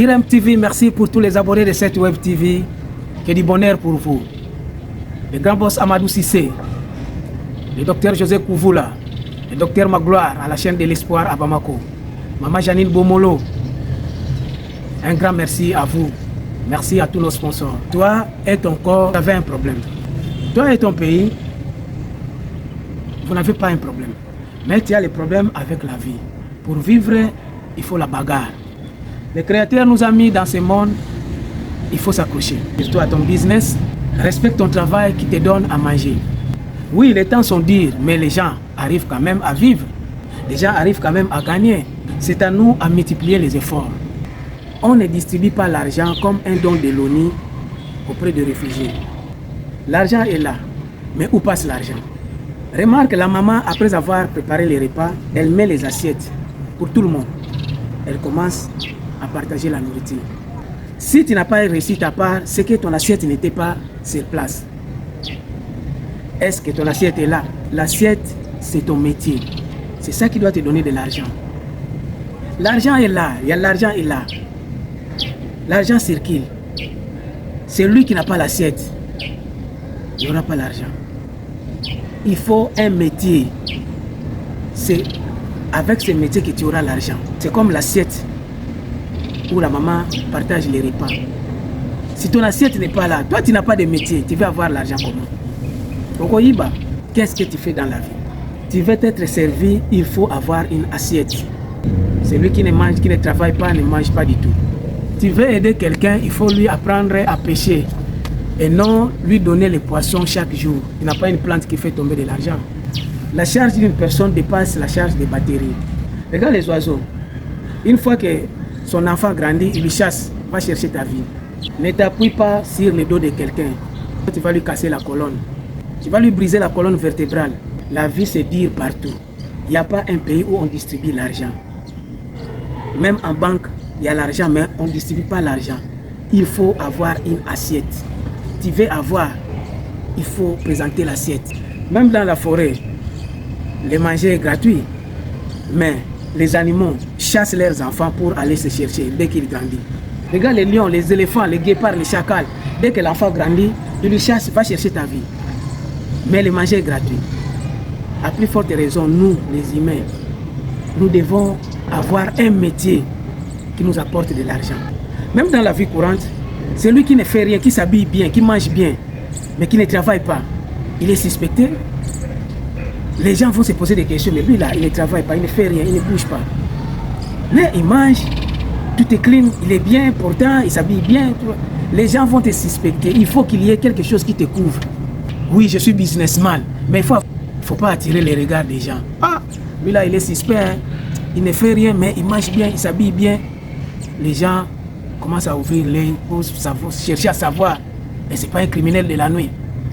IREM TV, merci pour tous les abonnés de cette Web TV. Que du bonheur pour vous. Le grand boss Amadou Cissé, le docteur José Kouvoula, le docteur Magloire à la chaîne de l'espoir à Bamako, Maman Janine Bomolo, un grand merci à vous. Merci à tous nos sponsors. Toi et ton corps, vous avez un problème. Toi et ton pays, vous n'avez pas un problème. Mais tu as les problèmes avec la vie. Pour vivre, il faut la bagarre. Le Créateur nous a mis dans ce monde, il faut s'accrocher. Surtout à ton business, respecte ton travail qui te donne à manger. Oui, les temps sont durs, mais les gens arrivent quand même à vivre. Les gens arrivent quand même à gagner. C'est à nous à multiplier les efforts. On ne distribue pas l'argent comme un don de l'ONU auprès des réfugiés. L'argent est là, mais où passe l'argent? Remarque, la maman, après avoir préparé les repas, elle met les assiettes pour tout le monde. Elle commence à partager la nourriture. Si tu n'as pas réussi ta part, c'est que ton assiette n'était pas sur place. Est-ce que ton assiette est là? L'assiette, c'est ton métier. C'est ça qui doit te donner de l'argent. L'argent est là, il y a l'argent est là. L'argent circule. C'est lui qui n'a pas l'assiette. Il n'y aura pas l'argent. Il faut un métier. C'est avec ce métier que tu auras l'argent. C'est comme l'assiette où la maman partage les repas. Si ton assiette n'est pas là, toi tu n'as pas de métier, tu vas avoir l'argent comment? Okoyiba, qu'est-ce que tu fais dans la vie? Tu veux être servi, il faut avoir une assiette. Celui qui ne mange, qui ne travaille pas, ne mange pas du tout. Tu veux aider quelqu'un, il faut lui apprendre à pêcher et non lui donner les poissons chaque jour. Il n'a pas une plante qui fait tomber de l'argent. La charge d'une personne dépasse la charge des batteries. Regarde les oiseaux. Une fois que son enfant grandit, il lui chasse, va chercher ta vie. Ne t'appuie pas sur le dos de quelqu'un. Tu vas lui casser la colonne. Tu vas lui briser la colonne vertébrale. La vie c'est dire partout. Il n'y a pas un pays où on distribue l'argent. Même en banque, il y a l'argent, mais on ne distribue pas l'argent. Il faut avoir une assiette. Tu veux avoir, il faut présenter l'assiette. Même dans la forêt, le manger est gratuit. Mais les animaux chassent leurs enfants pour aller se chercher dès qu'ils grandissent. Regarde les lions, les éléphants, les guépards, les chacals. Dès que l'enfant grandit, il lui chasse, va chercher ta vie. Mais le manger est gratuit. À plus forte raison, nous, les humains, nous devons avoir un métier qui nous apporte de l'argent. Même dans la vie courante, celui qui ne fait rien, qui s'habille bien, qui mange bien, mais qui ne travaille pas, il est suspecté. Les gens vont se poser des questions, mais lui là, il ne travaille pas, il ne fait rien, il ne bouge pas. Mais il mange, tout est clean, il est bien, pourtant il s'habille bien. Les gens vont te suspecter, il faut qu'il y ait quelque chose qui te couvre. Oui, je suis businessman, mais il faut pas attirer les regards des gens. Ah, lui là, il est suspect, hein? Il ne fait rien, mais il mange bien, il s'habille bien. Les gens commencent à ouvrir l'œil pour chercher à savoir, mais c'est pas un criminel de la nuit?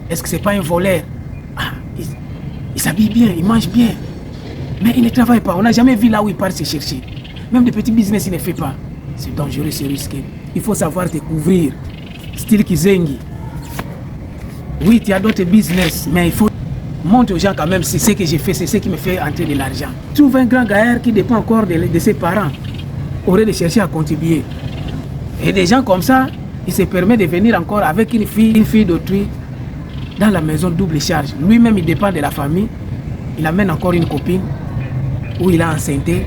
Est-ce que c'est pas un voleur? Ah, il s'habille bien, il mange bien, mais il ne travaille pas. On n'a jamais vu là où il part se chercher. Même des petits business, il ne fait pas. C'est dangereux, c'est risqué. Il faut savoir te couvrir. Style Kizengi. Oui, tu as d'autres business, mais il faut montrer aux gens quand même c'est ce que j'ai fait, c'est ce qui me fait entrer de l'argent. Trouve un grand gaillard qui dépend encore de ses parents, aurait de chercher à contribuer. Et des gens comme ça, il se permet de venir encore avec une fille d'autrui dans la maison, double charge. Lui-même, il dépend de la famille. Il amène encore une copine où il a enceinté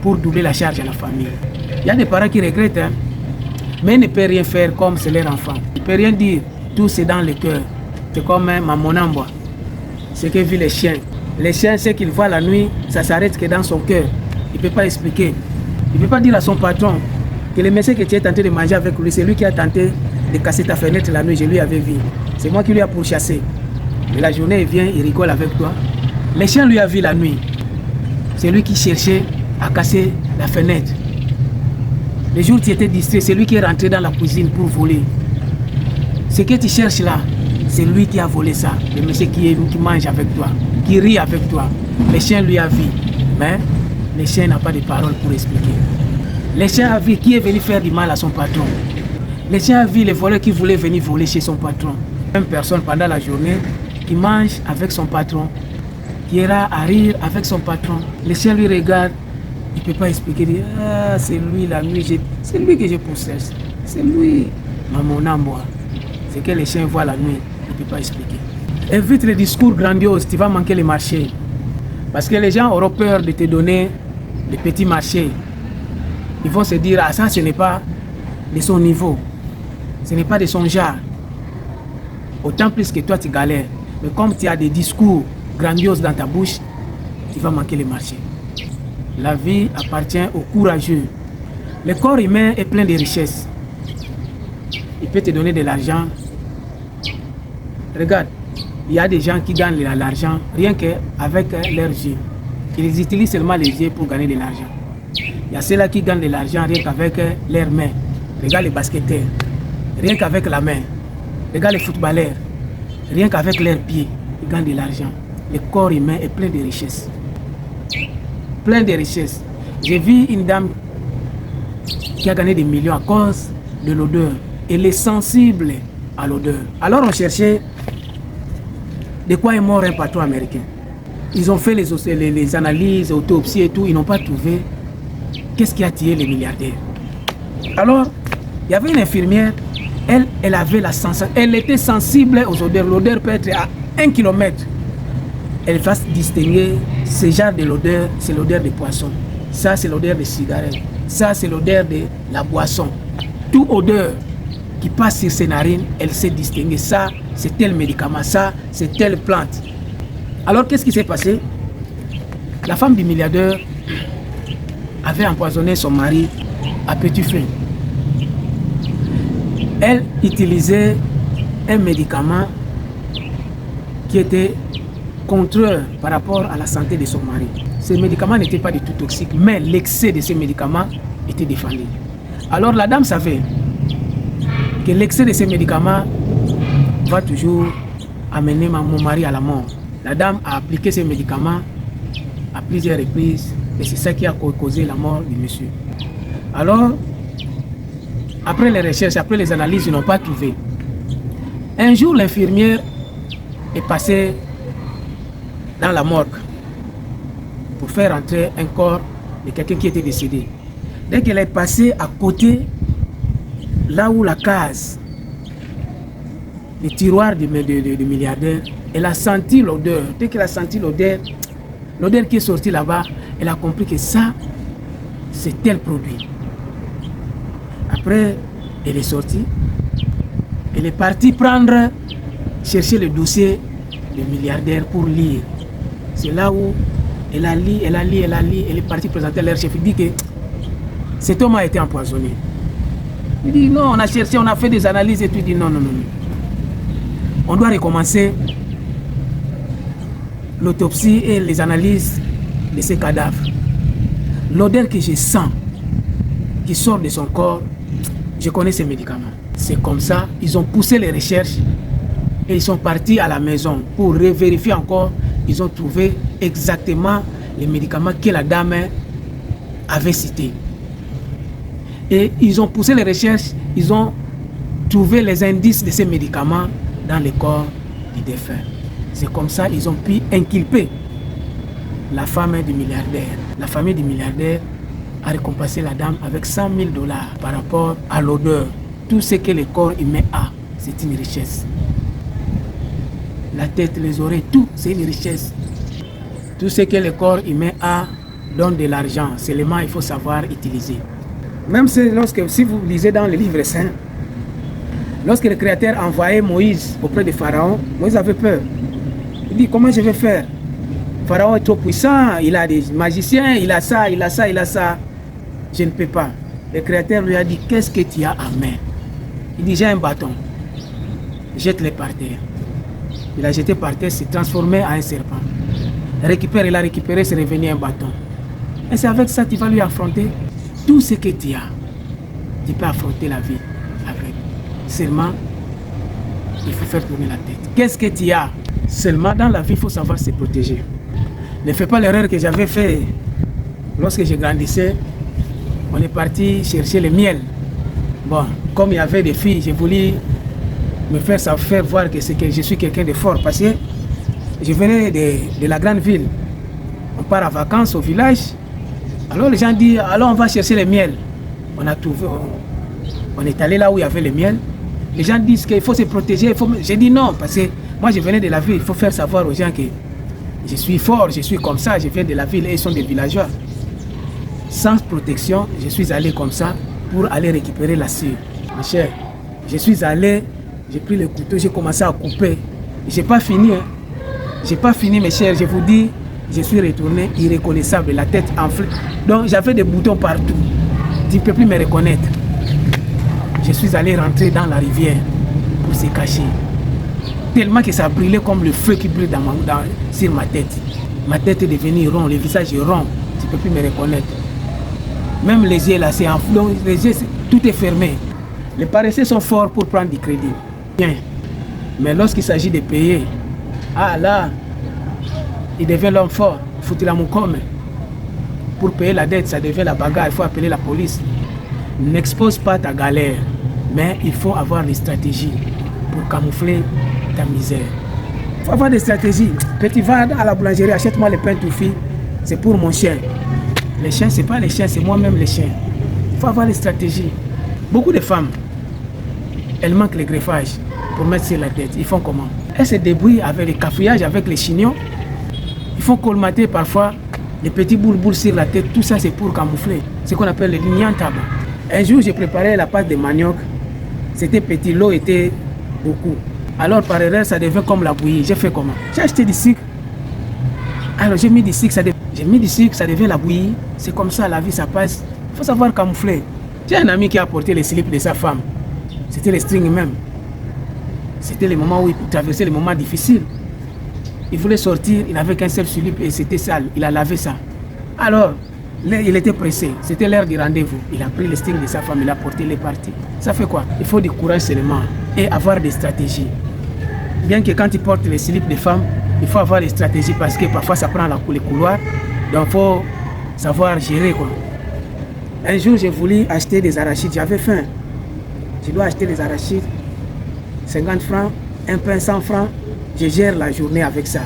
pour doubler la charge à la famille. Il y a des parents qui regrettent, hein, mais ils ne peuvent rien faire comme c'est leur enfant. Ils ne peuvent rien dire. Tout c'est dans le cœur. C'est comme Mamonamboa. C'est que vivent les chiens. Les chiens, ce qu'ils voient la nuit, ça s'arrête que dans son cœur. Il ne peut pas expliquer. Il ne peut pas dire à son patron que le monsieur que tu es tenté de manger avec lui, c'est lui qui a tenté de casser ta fenêtre la nuit, je lui avais vu. C'est moi qui lui ai pourchassé. Et la journée, il vient, il rigole avec toi. Le chien lui a vu la nuit. C'est lui qui cherchait à casser la fenêtre. Le jour où tu étais distrait, c'est lui qui est rentré dans la cuisine pour voler. Ce que tu cherches là, c'est lui qui a volé ça. Le monsieur qui mange avec toi, qui rit avec toi. Le chien lui a vu. Mais le chien n'a pas de parole pour expliquer. Le chien a vu qui est venu faire du mal à son patron. Le chien a vu les voleurs qui voulaient venir voler chez son patron. Une personne pendant la journée qui mange avec son patron, qui ira à rire avec son patron. Le chien lui regarde Il ne peut pas expliquer, dire, ah, c'est lui la nuit, c'est lui que je possède. C'est lui, mon amour. C'est que les chiens voient la nuit, il ne peut pas expliquer. Évite les discours grandioses, tu vas manquer les marchés. Parce que les gens auront peur de te donner des petits marchés. Ils vont se dire, ah ça ce n'est pas de son niveau. Ce n'est pas de son genre. Autant plus que toi tu galères. Mais comme tu as des discours grandioses dans ta bouche, tu vas manquer les marchés. La vie appartient aux courageux. Le corps humain est plein de richesses. Il peut te donner de l'argent. Regarde, il y a des gens qui gagnent de l'argent rien qu'avec leurs yeux. Ils utilisent seulement les yeux pour gagner de l'argent. Il y a ceux-là qui gagnent de l'argent rien qu'avec leurs mains. Regarde les basketteurs, rien qu'avec la main. Regarde les footballeurs, rien qu'avec leurs pieds, ils gagnent de l'argent. Le corps humain est plein de richesses. Plein de richesses. J'ai vu une dame qui a gagné des millions à cause de l'odeur. Elle est sensible à l'odeur. Alors on cherchait de quoi est mort un patron américain. Ils ont fait les analyses, autopsies et tout, ils n'ont pas trouvé qu'est-ce qui a tué les milliardaires. Alors, il y avait une infirmière, elle avait la sensation, elle était sensible aux odeurs. L'odeur peut être à 1 km. Elle va distinguer ce genre de l'odeur, c'est l'odeur des poissons. Ça, c'est l'odeur des cigarettes. Ça, c'est l'odeur de la boisson. Toute odeur qui passe sur ses narines, elle sait distinguer. Ça, c'est tel médicament. Ça, c'est telle plante. Alors, qu'est-ce qui s'est passé? La femme du milliardaire avait empoisonné son mari à petit feu. Elle utilisait un médicament qui était contraire par rapport à la santé de son mari. Ces médicaments n'étaient pas du tout toxiques, mais l'excès de ces médicaments était défendu. Alors la dame savait que l'excès de ces médicaments va toujours amener mon mari à la mort. La dame a appliqué ces médicaments à plusieurs reprises et c'est ça qui a causé la mort du monsieur. Alors, après les recherches, après les analyses, ils n'ont pas trouvé. Un jour, l'infirmière est passée dans la morgue pour faire entrer un corps de quelqu'un qui était décédé. Dès qu'elle est passée à côté, là où la case, le tiroir du milliardaire, elle a senti l'odeur. Dès qu'elle a senti l'odeur qui est sortie là-bas, elle a compris que ça, c'est tel produit. Après, elle est sortie. Elle est partie chercher le dossier du milliardaire pour lire. C'est là où elle a lu. Elle est partie présenter à leur chef. Il dit que cet homme a été empoisonné. Il dit non, on a cherché, on a fait des analyses et tout. Il dit non. On doit recommencer l'autopsie et les analyses de ces cadavres. L'odeur que je sens, qui sort de son corps, je connais ces médicaments. C'est comme ça, ils ont poussé les recherches et ils sont partis à la maison pour vérifier encore. Ils ont trouvé exactement les médicaments que la dame avait cités. Et ils ont poussé les recherches, ils ont trouvé les indices de ces médicaments dans le corps du défunt. C'est comme ça qu'ils ont pu inculper la femme du milliardaire. La famille du milliardaire a récompensé la dame avec $100 000 par rapport à l'odeur. Tout ce que le corps humain a, c'est une richesse. La tête, les oreilles, tout, c'est une richesse. Tout ce que le corps humain a donne de l'argent. Seulement, il faut savoir utiliser. Même si vous lisez dans le livre saint, lorsque le Créateur envoyait Moïse auprès de Pharaon, Moïse avait peur. Il dit, comment je vais faire? Pharaon est trop puissant, il a des magiciens, il a ça. Je ne peux pas. Le Créateur lui a dit, qu'est-ce que tu as à main? Il dit, j'ai un bâton. Jette-le par terre. Il a jeté par terre, s'est transformé en un serpent. Il a récupéré, c'est revenu un bâton. Et c'est avec ça que tu vas lui affronter tout ce que tu as. Tu peux affronter la vie avec. Seulement, il faut faire tourner la tête. Qu'est-ce que tu as? Seulement, dans la vie, il faut savoir se protéger. Ne fais pas l'erreur que j'avais fait lorsque je grandissais. On est parti chercher le miel. Bon, comme il y avait des filles, j'ai voulu me faire voir que je suis quelqu'un de fort. Parce que je venais de la grande ville. On part en vacances au village. Alors les gens disent, alors on va chercher le miel. On a trouvé, on est allé là où il y avait le miel. Les gens disent qu'il faut se protéger. J'ai dit non, parce que moi je venais de la ville. Il faut faire savoir aux gens que je suis fort, je suis comme ça, je viens de la ville et ils sont des villageois. Sans protection, je suis allé comme ça pour aller récupérer la cire. Mes chers, je suis allé, j'ai pris le couteau, j'ai commencé à couper. Je n'ai pas fini. Hein. Je n'ai pas fini, mes chers. Je vous dis, je suis retourné irreconnaissable, la tête enflée. Donc j'avais des boutons partout. Tu ne peux plus me reconnaître. Je suis allé rentrer dans la rivière pour se cacher. Tellement que ça a brûlé comme le feu qui brûle sur ma tête. Ma tête est devenue ronde, le visage est rond. Tu ne peux plus me reconnaître. Même les yeux là, c'est enflé. Les yeux, tout est fermé. Les paresseux sont forts pour prendre du crédit. Bien. Mais lorsqu'il s'agit de payer, ah là, il devient l'homme fort. Faut-il à mon com. Pour payer la dette, ça devient la bagarre. Il faut appeler la police. N'expose pas ta galère, mais il faut avoir des stratégies pour camoufler ta misère. Il faut avoir des stratégies. Petit, va à la boulangerie, achète-moi le pain touffi. C'est pour mon chien. Les chiens, c'est pas les chiens, c'est moi-même les chiens. Il faut avoir des stratégies. Beaucoup de femmes, elles manquent le greffage pour mettre sur la tête. Ils font comment? Elles se débrouillent avec les cafouillages, avec les chignons. Ils font colmater parfois les petits boules sur la tête. Tout ça, c'est pour camoufler. C'est ce qu'on appelle le lignantable. Un jour, j'ai préparé la pâte de manioc. C'était petit, l'eau était beaucoup. Alors, par erreur, ça devient comme la bouillie. J'ai fait comment? J'ai acheté du sucre. Alors, j'ai mis du sucre, ça devient la bouillie. C'est comme ça, la vie, ça passe. Il faut savoir camoufler. J'ai un ami qui a apporté les slips de sa femme. C'était les strings même. C'était le moment où il traversait les moments difficiles. Il voulait sortir, il n'avait qu'un seul slip et c'était sale. Il a lavé ça. Alors, il était pressé. C'était l'heure du rendez-vous. Il a pris les strings de sa femme, il a porté les parties. Ça fait quoi? Il faut du courage seulement et avoir des stratégies. Bien que quand il porte les slips de femmes, il faut avoir des stratégies parce que parfois ça prend les couloirs. Donc il faut savoir gérer quoi. Un jour j'ai voulu acheter des arachides, j'avais faim. Je dois acheter des arachides, 50 francs, un pain 100 francs. Je gère la journée avec ça.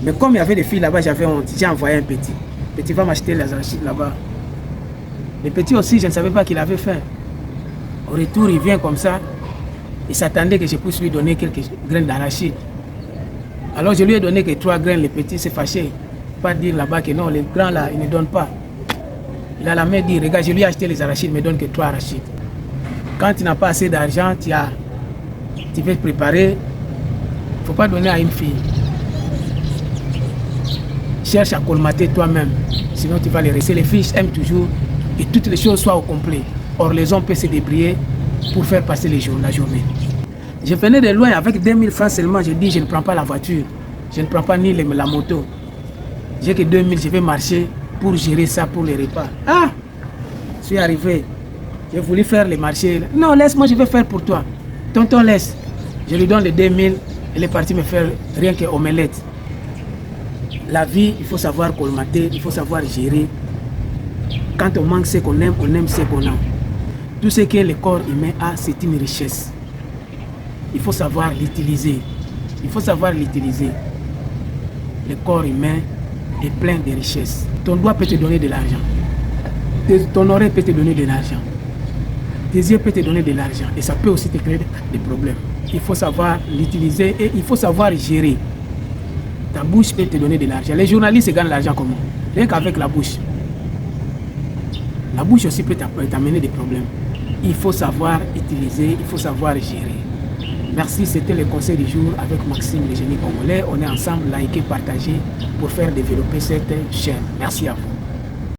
Mais comme il y avait des filles là-bas, j'avais honte. J'ai envoyé un petit. Le petit va m'acheter les arachides là-bas. Le petit aussi, je ne savais pas qu'il avait faim. Au retour, il vient comme ça. Il s'attendait que je puisse lui donner quelques graines d'arachide. Alors je lui ai donné que 3 graines, le petit s'est fâché. Pas dire là-bas que non, les grands là, il ne donne pas. Il a la main dit, regarde, je lui ai acheté les arachides, il ne me donne que 3 arachides. Quand tu n'as pas assez d'argent, tu veux te préparer, il ne faut pas donner à une fille. Cherche à colmater toi-même, sinon tu vas les rester. Les filles aiment toujours que toutes les choses soient au complet. Or, les hommes peuvent se débrouiller pour faire passer la journée. Je venais de loin avec 2000 francs seulement. Je dis, je ne prends pas la voiture. Je ne prends pas ni la moto. J'ai que 2000, je vais marcher pour gérer ça pour les repas. Ah, je suis arrivé. J'ai voulu faire les marchés. Non, laisse-moi, je vais faire pour toi. Tonton, laisse. Je lui donne les 2000. Elle est partie me faire rien que omelette. La vie, il faut savoir colmater, il faut savoir gérer. Quand on manque ce qu'on aime, on aime ce qu'on a. Tout ce que le corps humain a, c'est une richesse. Il faut savoir l'utiliser. Il faut savoir l'utiliser. Le corps humain est plein de richesses. Ton doigt peut te donner de l'argent. Ton oreille peut te donner de l'argent. Tes yeux peuvent te donner de l'argent. Et ça peut aussi te créer des problèmes. Il faut savoir l'utiliser et il faut savoir gérer. Ta bouche peut te donner de l'argent. Les journalistes gagnent l'argent comment? Rien qu'avec la bouche. La bouche aussi peut t'amener des problèmes. Il faut savoir utiliser, il faut savoir gérer. Merci, c'était le conseil du jour avec Maxime, le génie congolais. On est ensemble, likez, partagez pour faire développer cette chaîne. Merci à vous.